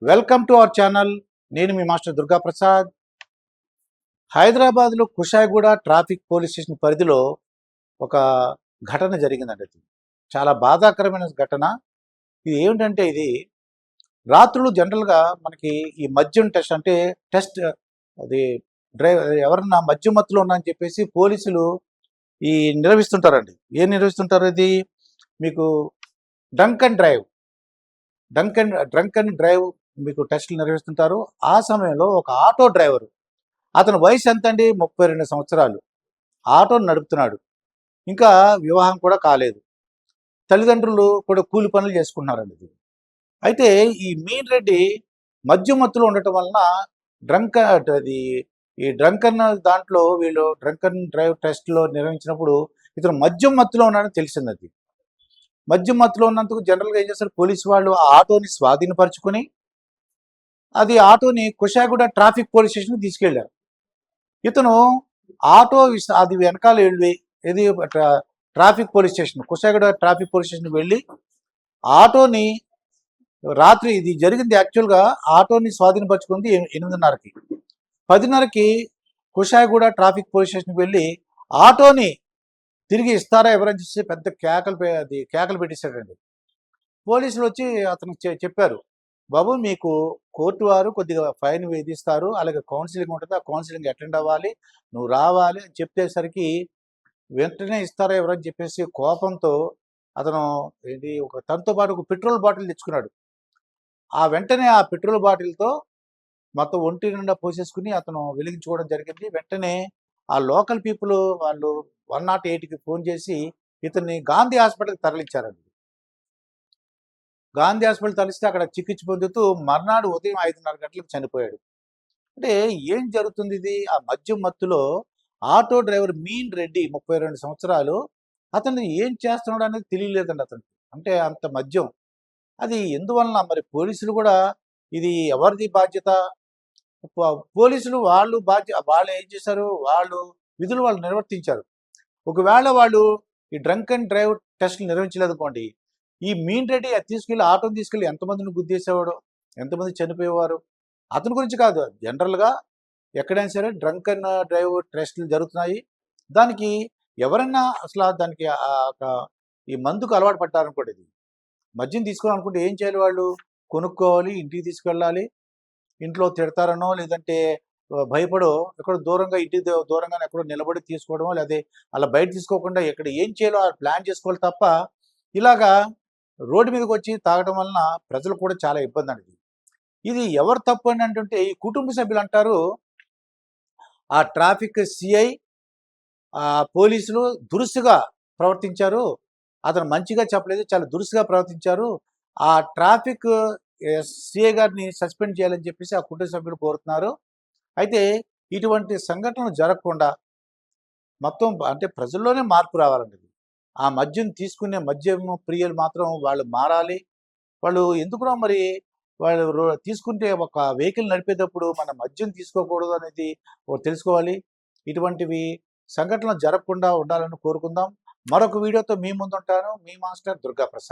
Welcome to our channel. నేను మీ master Durga Prasad. హైదరాబాద్లో Kushaiguda traffic police station పరిధిలో ఒక ఘటన జరిగిందండి. అది చాలా బాధాకరమైన ఘటన. ఇది ఏమిటంటే ఇది రాత్రులు జనరల్గా మనకి ఈ మద్యం టెస్ట్ అంటే టెస్ట్ అది ఎవరన్నా మద్యం మత్తులో ఉన్నారని చెప్పేసి పోలీసులు ఈ నిర్వహిస్తుంటారండి. ఏం నిర్వహిస్తుంటారు? ఇది మీకు drunk and drive drunk and drive మీకు టెస్టులు నిర్వహిస్తుంటారు. ఆ సమయంలో ఒక ఆటో డ్రైవర్, అతని వయసు ఎంత అండి? 32 సంవత్సరాలు. ఆటోని నడుపుతున్నాడు. ఇంకా వివాహం కూడా కాలేదు. తల్లిదండ్రులు కూడా కూలి పనులు చేసుకుంటున్నారండి. అయితే ఈ మీన్ రెడ్డి మద్యం మత్తులో ఉండటం వలన డ్రంక్ అది ఈ డ్రంకన్ దాంట్లో వీళ్ళు డ్రంకన్ డ్రైవ్ టెస్ట్లో నిర్వహించినప్పుడు ఇతను మద్యం మత్తులో ఉన్నాడని తెలిసింది. అది మద్యం మత్తులో ఉన్నందుకు జనరల్గా ఏం చేస్తారు, పోలీసు వాళ్ళు ఆ ఆటోని స్వాధీనపరుచుకొని అది ఆటోని కుషాయిగూడ ట్రాఫిక్ పోలీస్ స్టేషన్కి తీసుకెళ్లారు. ఇతను ఆటో అది వెనకాల వెళ్ళి ఇది traffic police station Kushaiguda traffic police స్టేషన్కి వెళ్ళి ఆటోని రాత్రి ఇది జరిగింది. యాక్చువల్గా ఆటోని స్వాధీనపరుచుకుంది 8:30కి. 10:30కి కుషాయిగూడ ట్రాఫిక్ పోలీస్ స్టేషన్కి వెళ్ళి ఆటోని తిరిగి ఇస్తారా ఎవరని చూసి పెద్ద కేకలు పెట్టేశాడండి. పోలీసులు వచ్చి అతనికి చెప్పారు, బాబు మీకు కోర్టు వారు కొద్దిగా ఫైన్ విధిస్తారు, అలాగే కౌన్సిలింగ్ ఉంటుంది, ఆ కౌన్సిలింగ్ అటెండ్ అవ్వాలి, నువ్వు రావాలి అని చెప్పేసరికి వెంటనే ఇస్తారా ఎవరని చెప్పేసి కోపంతో అతను తనతో పాటు ఒక పెట్రోల్ బాటిల్ తెచ్చుకున్నాడు. ఆ వెంటనే ఆ పెట్రోల్ బాటిల్తో మొత్తం ఒంటి నిండా పోసేసుకుని అతను వెలిగించుకోవడం జరిగింది. వెంటనే ఆ లోకల్ పీపుల్ వాళ్ళు 108కి ఫోన్ చేసి ఇతన్ని గాంధీ హాస్పిటల్కి తరలించారండి. గాంధీ హాస్పిటల్ తరలిస్తే అక్కడ చికిత్స పొందుతూ మర్నాడు ఉదయం 5:30 గంటలకు చనిపోయాడు. అంటే ఏం జరుగుతుంది? ఇది ఆ మద్యం మత్తులో ఆటో డ్రైవర్ మీన్ రెడ్డి 32 సంవత్సరాలు, అతను ఏం చేస్తున్నాడు అనేది తెలియలేదండి అతనికి. అంటే అంత మద్యం. అది ఎందువలన మరి పోలీసులు కూడా ఇది ఎవరిది బాధ్యత? పోలీసులు వాళ్ళు ఏం చేశారు? వాళ్ళు విధులు వాళ్ళు నిర్వర్తించారు. ఒకవేళ వాళ్ళు ఈ డ్రంక్ అండ్ డ్రైవ్ టెస్టులు నిర్వహించలేదనుకోండి, ఈ మీన్ రెడ్డి అది ఆటోని తీసుకెళ్ళి ఎంతమందిని గుద్దేసేవాడు, ఎంతమంది చనిపోయేవారు? అతని గురించి కాదు, జనరల్గా ఎక్కడైనా సరే డ్రంక్ అండ్ డ్రైవ్ టెస్టులు జరుగుతున్నాయి. దానికి ఎవరైనా అసలు దానికి ఈ మందుకు అలవాటు పడ్డారనుకోండి, ఇది మద్యం తీసుకోవాలనుకుంటే ఏం చేయాలి? వాళ్ళు కొనుక్కోవాలి, ఇంటికి తీసుకెళ్ళాలి. ఇంట్లో తిడతారనో లేదంటే భయపడో ఎక్కడో దూరంగా ఇంటికి దూరంగానే ఎక్కడో నిలబడి తీసుకోవడమో, లేదా అలా బయట తీసుకోకుండా ఎక్కడ ఏం చేయాలో ప్లాన్ చేసుకోవాలి తప్ప ఇలాగా రోడ్డు మీదకి వచ్చి తాగడం వలన ప్రజలు కూడా చాలా ఇబ్బంది అనేది. ఇది ఎవరు తప్పు అని అంటుంటే ఈ కుటుంబ సభ్యులు అంటారు, ఆ ట్రాఫిక్ సిఐ పోలీసులు దురుసుగా ప్రవర్తించారు, అతను మంచిగా చెప్పలేదు, చాలా దురుసుగా ప్రవర్తించారు, ఆ ట్రాఫిక్ సిఐ గారిని సస్పెండ్ చేయాలని చెప్పేసి ఆ కుటుంబ సభ్యులు కోరుతున్నారు. అయితే ఇటువంటి సంఘటనలు జరగకుండా మొత్తం అంటే ప్రజల్లోనే మార్పు రావాలండి. ఆ మద్యం తీసుకునే మద్యం ప్రియులు మాత్రం వాళ్ళు మారాలి. వాళ్ళు ఎందుకునో మరి వాళ్ళు తీసుకుంటే ఒక వెహికల్ నడిపేటప్పుడు మన మద్యం తీసుకోకూడదు అనేది తెలుసుకోవాలి. ఇటువంటివి సంఘటనలు జరగకుండా ఉండాలని కోరుకుందాం. మరొక వీడియోతో మీ ముందుంటాను. మీ మాస్టర్ దుర్గా ప్రసాద్.